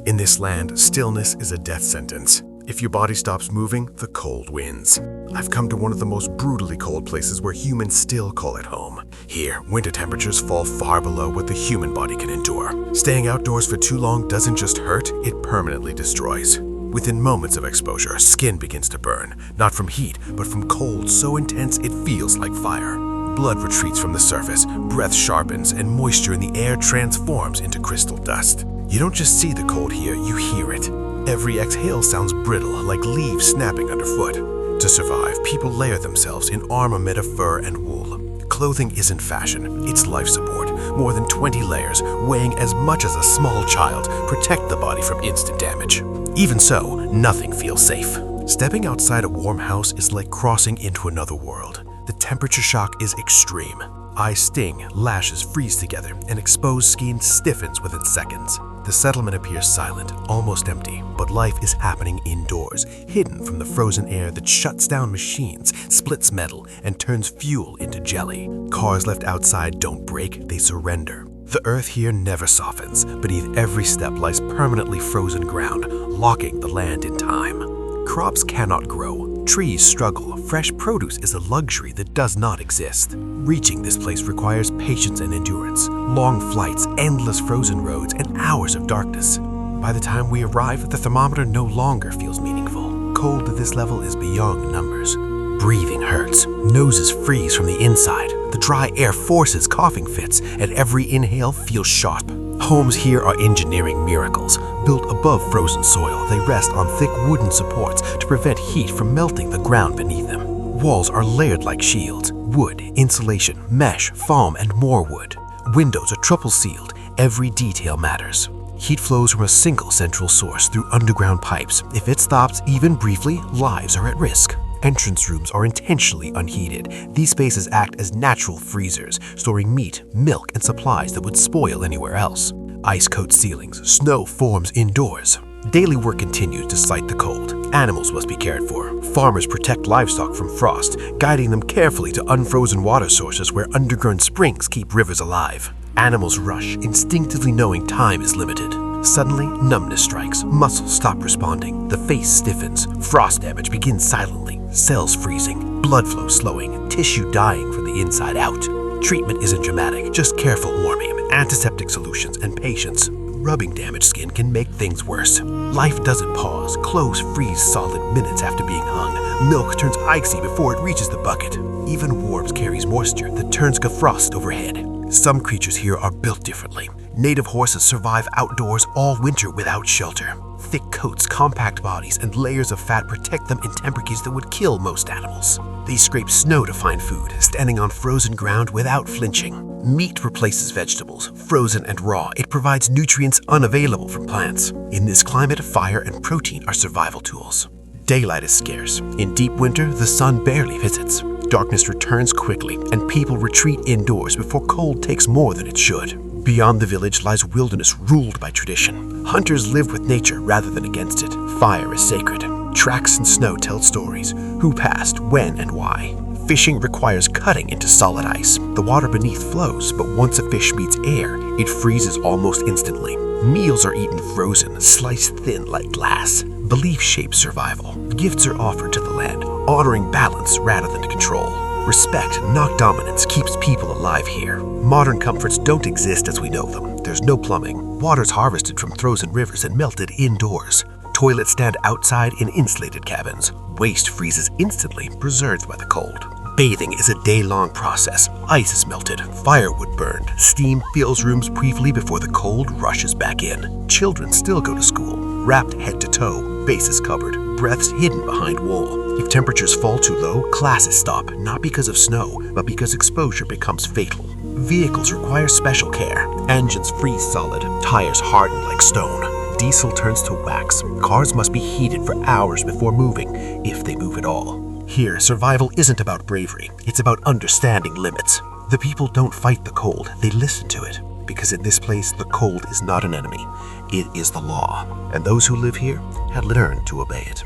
In this land, stillness is a death sentence. If your body stops moving, the cold wins. I've come to one of the most brutally cold places where humans still call it home. Here, winter temperatures fall far below what the human body can endure. Staying outdoors for too long doesn't just hurt, it permanently destroys. Within moments of exposure, skin begins to burn, not from heat, but from cold so intense it feels like fire. Blood retreats from the surface, breath sharpens, and moisture in the air transforms into crystal dust. You don't just see the cold here, you hear it. Every exhale sounds brittle, like leaves snapping underfoot. To survive, people layer themselves in armor made of fur and wool. Clothing isn't fashion, it's life support. More than 20 layers, weighing as much as a small child, protect the body from instant damage. Even so, nothing feels safe. Stepping outside a warm house is like crossing into another world. The temperature shock is extreme. Eyes sting, lashes freeze together, and exposed skin stiffens within seconds. The settlement appears silent, almost empty, but life is happening indoors, hidden from the frozen air that shuts down machines, splits metal, and turns fuel into jelly. Cars left outside don't break, they surrender. The earth here never softens. Beneath every step lies permanently frozen ground, locking the land in time. Crops cannot grow. Trees struggle. Fresh produce is a luxury that does not exist. Reaching this place requires patience and endurance, long flights, endless frozen roads, and hours of darkness. By the time we arrive, the thermometer no longer feels meaningful. Cold at this level is beyond numbers. Breathing hurts. Noses freeze from the inside. The dry air forces coughing fits, and every inhale feels sharp. Homes here are engineering miracles. Built above frozen soil, they rest on thick wooden supports to prevent heat from melting the ground beneath them. Walls are layered like shields. Wood, insulation, mesh, foam, and more wood. Windows are triple sealed. Every detail matters. Heat flows from a single central source through underground pipes. If it stops even briefly, lives are at risk. Entrance rooms are intentionally unheated. These spaces act as natural freezers, storing meat, milk, and supplies that would spoil anywhere else. Ice coats ceilings, snow forms indoors. Daily work continues despite the cold. Animals must be cared for. Farmers protect livestock from frost, guiding them carefully to unfrozen water sources where underground springs keep rivers alive. Animals rush, instinctively knowing time is limited. Suddenly, numbness strikes. Muscles stop responding. The face stiffens. Frost damage begins silently. Cells freezing. Blood flow slowing. Tissue dying from the inside out. Treatment isn't dramatic, just careful warming, antiseptic solutions, and patience. Rubbing damaged skin can make things worse. Life doesn't pause. Clothes freeze solid minutes after being hung. Milk turns icy before it reaches the bucket. Even warmth carries moisture that turns to frost overhead. Some creatures here are built differently. Native horses survive outdoors all winter without shelter. Thick coats, compact bodies, and layers of fat protect them in temperatures that would kill most animals. They scrape snow to find food, standing on frozen ground without flinching. Meat replaces vegetables, frozen and raw. It provides nutrients unavailable from plants. In this climate, fire and protein are survival tools. Daylight is scarce. In deep winter, the sun barely visits. Darkness returns quickly, and people retreat indoors before cold takes more than it should. Beyond the village lies wilderness ruled by tradition. Hunters live with nature rather than against it. Fire is sacred. Tracks in snow tell stories. Who passed, when, and why. Fishing requires cutting into solid ice. The water beneath flows, but once a fish meets air, it freezes almost instantly. Meals are eaten frozen, sliced thin like glass. Belief shapes survival. Gifts are offered to the land, honoring balance rather than control. Respect, not dominance, keeps people alive here. Modern comforts don't exist as we know them. There's no plumbing. Water's harvested from frozen rivers and melted indoors. Toilets stand outside in insulated cabins. Waste freezes instantly, preserved by the cold. Bathing is a day-long process. Ice is melted, firewood burned, steam fills rooms briefly before the cold rushes back in. Children still go to school, wrapped head to toe, faces covered, breaths hidden behind wool. If temperatures fall too low, classes stop, not because of snow, but because exposure becomes fatal. Vehicles require special care. Engines freeze solid, tires harden like stone. Diesel turns to wax. Cars must be heated for hours before moving, if they move at all. Here, survival isn't about bravery, it's about understanding limits. The people don't fight the cold, they listen to it. Because in this place, the cold is not an enemy, it is the law. And those who live here had learned to obey it.